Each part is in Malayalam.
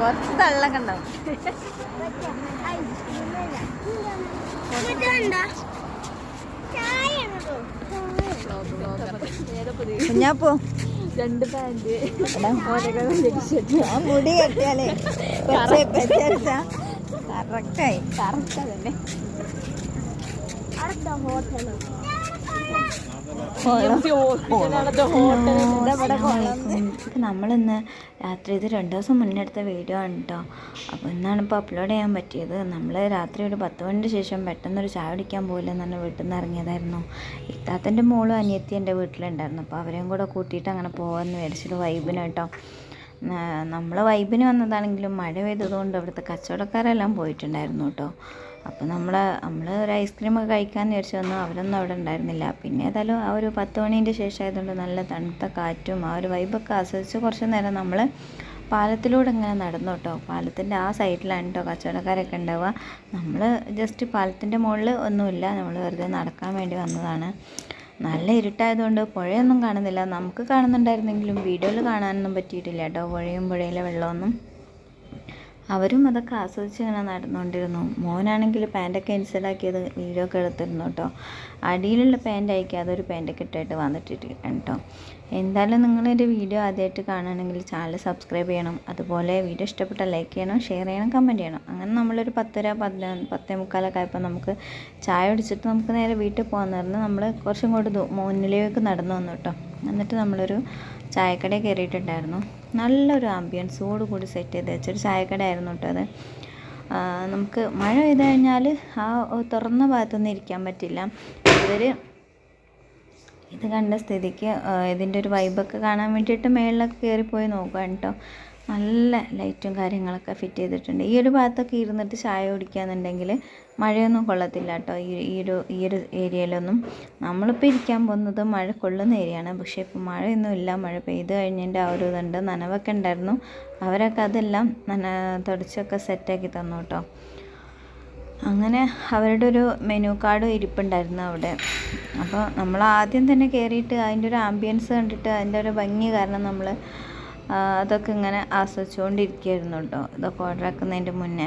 കുറച്ച് തള്ളൊക്കെ ഉണ്ടാവും. കുഞ്ഞാപ്പോ 2 പാന്റ് ആ മുടി കെട്ടിയാലേ കറക്റ്റായി. കറക്റ്റ് തന്നെ. നമ്മളിന്ന് രാത്രി ഇത് 2 ദിവസം മുന്നേ എടുത്ത വീഡിയോ ആണ് കേട്ടോ. അപ്പോൾ ഇന്നാണ് ഇപ്പോൾ അപ്ലോഡ് ചെയ്യാൻ പറ്റിയത്. നമ്മൾ രാത്രി ഒരു 10 മണിക്ക് ശേഷം പെട്ടെന്നൊരു ചായ കുടിക്കാൻ പോകില്ലെന്ന് പറഞ്ഞ് വീട്ടിൽ നിന്ന് ഇറങ്ങിയതായിരുന്നു. ഇത്താത്തൻ്റെ മോളും അനിയത്തി എൻ്റെ വീട്ടിലുണ്ടായിരുന്നു. അപ്പോൾ അവരെയും കൂടെ കൂട്ടിയിട്ട് അങ്ങനെ പോകാമെന്ന് വിചാരിച്ചൊരു വൈബിന് കേട്ടോ. നമ്മൾ വൈബിന് വന്നതാണെങ്കിലും മഴ പെയ്തതുകൊണ്ട് അവിടുത്തെ കച്ചവടക്കാരെല്ലാം പോയിട്ടുണ്ടായിരുന്നു കേട്ടോ. അപ്പോൾ നമ്മൾ ഒരു ഐസ്ക്രീമൊക്കെ കഴിക്കാമെന്ന് വിചാരിച്ചു വന്നു. അവരൊന്നും അവിടെ ഉണ്ടായിരുന്നില്ല. പിന്നെ ഏതായാലും ആ ഒരു 10 മണീൻ്റെ ശേഷം ആയതുകൊണ്ട് നല്ല തണുത്ത കാറ്റും ആ ഒരു വൈബൊക്കെ ആസ്വദിച്ച് കുറച്ച് നേരം നമ്മൾ പാലത്തിലൂടെ ഇങ്ങനെ നടന്നു കേട്ടോ. പാലത്തിൻ്റെ ആ സൈഡിലാണ് കേട്ടോ കച്ചവടക്കാരൊക്കെ ഉണ്ടാവുക. നമ്മൾ ജസ്റ്റ് പാലത്തിൻ്റെ മുകളിൽ ഒന്നുമില്ല, നമ്മൾ വെറുതെ നടക്കാൻ വേണ്ടി വന്നതാണ്. നല്ല ഇരുട്ടായതുകൊണ്ട് പുഴയൊന്നും കാണുന്നില്ല. നമുക്ക് കാണുന്നുണ്ടായിരുന്നെങ്കിലും വീഡിയോയിൽ കാണാനൊന്നും പറ്റിയിട്ടില്ല കേട്ടോ, പുഴയിലെ വെള്ളമൊന്നും. അവരും അതൊക്കെ ആസ്വദിച്ച് ഇങ്ങനെ നടന്നുകൊണ്ടിരുന്നു. മോനാണെങ്കിൽ പാൻറ്റൊക്കെ ഇൻസൈഡാക്കിയത് വീഡിയോ ഒക്കെ എടുത്തിരുന്നു കേട്ടോ. അടിയിലുള്ള പാൻറ്റ് അയക്കാതെ ഒരു പാൻറ്റൊക്കെ ഇട്ടിട്ട് വന്നിട്ടിട്ട് കേട്ടോ. എന്തായാലും നിങ്ങളൊരു വീഡിയോ ആദ്യമായിട്ട് കാണുകയാണെങ്കിൽ ചാനൽ സബ്സ്ക്രൈബ് ചെയ്യണം. അതുപോലെ വീഡിയോ ഇഷ്ടപ്പെട്ടാൽ ലൈക്ക് ചെയ്യണം, ഷെയർ ചെയ്യണം, കമൻറ്റ് ചെയ്യണം. അങ്ങനെ നമ്മളൊരു 10:10 ആയപ്പോൾ നമുക്ക് ചായ കുടിച്ചിട്ട് നമുക്ക് നേരെ വീട്ടിൽ പോകാമെന്ന് പറഞ്ഞ് നമ്മൾ കുറച്ചും കൂടി മുന്നിലേക്ക് നടന്നു വന്നു കേട്ടോ. എന്നിട്ട് നമ്മളൊരു ചായക്കട കയറിയിട്ടുണ്ടായിരുന്നു. നല്ലൊരു ആംബിയൻസോട് കൂടി സെറ്റ് ചെയ്ത് വെച്ചൊരു ചായക്കട ആയിരുന്നു കേട്ടോ അത്. നമുക്ക് മഴ പെയ്ത് കഴിഞ്ഞാൽ ആ തുറന്ന ഭാഗത്തൊന്നും ഇരിക്കാൻ പറ്റില്ല. ഇത് കണ്ട സ്ഥിതിക്ക് ഇതിൻ്റെ ഒരു വൈബൊക്കെ കാണാൻ വേണ്ടിയിട്ട് മേളിലൊക്കെ കയറിപ്പോയി നോക്കാം കേട്ടോ. നല്ല ലൈറ്റും കാര്യങ്ങളൊക്കെ ഫിറ്റ് ചെയ്തിട്ടുണ്ട്. ഈ ഒരു ഭാഗത്തൊക്കെ ഇരുന്നിട്ട് ചായ കുടിക്കുകയെന്നുണ്ടെങ്കിൽ മഴയൊന്നും കൊള്ളത്തില്ല കേട്ടോ. ഈ ഒരു ഏരിയയിലൊന്നും. നമ്മളിപ്പോൾ ഇരിക്കാൻ പോകുന്നത് മഴ കൊള്ളുന്ന ഏരിയയാണ്. പക്ഷേ ഇപ്പോൾ മഴയൊന്നും ഇല്ല. മഴ പെയ്ത് കഴിഞ്ഞതിൻ്റെ ആ ഒരു ഇതുണ്ട്, നനവൊക്കെ ഉണ്ടായിരുന്നു. അവരൊക്കെ അതെല്ലാം തുടച്ചൊക്കെ സെറ്റാക്കി തന്നു കേട്ടോ. അങ്ങനെ അവരുടെ ഒരു മെനു കാർഡ് ഇരിപ്പുണ്ടായിരുന്നു അവിടെ. അപ്പോൾ നമ്മൾ ആദ്യം തന്നെ കയറിയിട്ട് അതിൻ്റെ ഒരു ആംബിയൻസ് കണ്ടിട്ട് അതിൻ്റെ ഒരു ഭംഗി കാരണം നമ്മൾ അതൊക്കെ ഇങ്ങനെ ആസ്വദിച്ചുകൊണ്ടിരിക്കുകയായിരുന്നു കേട്ടോ. ഇതൊക്കെ ഓർഡർ ആക്കുന്നതിൻ്റെ മുന്നേ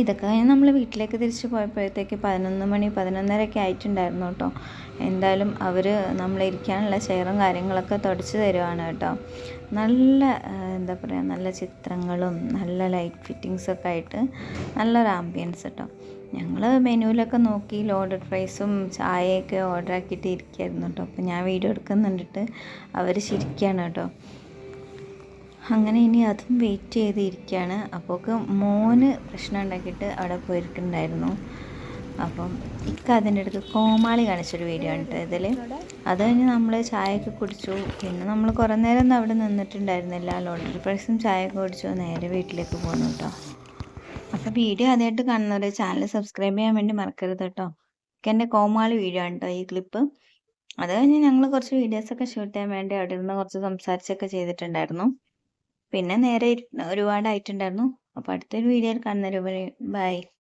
ഇതൊക്കെ കഴിഞ്ഞ് നമ്മൾ വീട്ടിലേക്ക് തിരിച്ച് പോയപ്പോഴത്തേക്ക് 11 മണി 11:30 ആയിട്ടുണ്ടായിരുന്നു കേട്ടോ. എന്തായാലും അവർ നമ്മളിരിക്കാനുള്ള ചെയറും കാര്യങ്ങളൊക്കെ തുടച്ച് തരുവാണ് കേട്ടോ. നല്ല എന്താ പറയുക, നല്ല ചിത്രങ്ങളും നല്ല ലൈറ്റ് ഫിറ്റിങ്സൊക്കെ ആയിട്ട് നല്ലൊരു ആംബിയൻസ് കേട്ടോ. ഞങ്ങൾ മെനുവിലൊക്കെ നോക്കി ലോഡഡ് ഫ്രൈസും ചായയൊക്കെ ഓർഡർ ആക്കിയിട്ട് ഇരിക്കുകയായിരുന്നു കേട്ടോ. അപ്പോൾ ഞാൻ വീഡിയോ എടുക്കുന്നുണ്ടിട്ട് അവർ ചിരിക്കുകയാണ് കേട്ടോ. അങ്ങനെ ഇനി അതും വെയിറ്റ് ചെയ്തിരിക്കുകയാണ്. അപ്പോൾക്ക് മോന് പ്രശ്നം ഉണ്ടാക്കിയിട്ട് അവിടെ പോയിട്ടുണ്ടായിരുന്നു. അപ്പം അതിൻ്റെ അടുത്ത് കോമാളി കാണിച്ചൊരു വീഡിയോ ആണ് കേട്ടോ ഇതിൽ. അത് കഴിഞ്ഞ് നമ്മൾ ചായയൊക്കെ കുടിച്ചു. പിന്നെ നമ്മൾ കുറേ നേരം ഒന്നും അവിടെ നിന്നിട്ടുണ്ടായിരുന്നില്ല. ലോഡഡ് ഫ്രൈസും ചായയൊക്കെ കുടിച്ചു നേരെ വീട്ടിലേക്ക് പോന്നു കേട്ടോ. അപ്പോൾ വീഡിയോ ആദ്യമായിട്ട് കാണുന്നവർ ചാനൽ സബ്സ്ക്രൈബ് ചെയ്യാൻ വേണ്ടി മറക്കരുത് കേട്ടോ. എൻ്റെ കോമാളി വീഡിയോ ആണ് കേട്ടോ ഈ ക്ലിപ്പ്. അത് കഴിഞ്ഞ് ഞങ്ങൾ കുറച്ച് വീഡിയോസൊക്കെ ഷൂട്ട് ചെയ്യാൻ വേണ്ടി അവിടെ ഇരുന്ന് കുറച്ച് സംസാരിച്ചൊക്കെ ചെയ്തിട്ടുണ്ടായിരുന്നു. പിന്നെ നേരെ ഒരുപാടായിട്ടുണ്ടായിരുന്നു. അപ്പോൾ അടുത്തൊരു വീഡിയോയിൽ കാണുന്നവരെ ബൈ.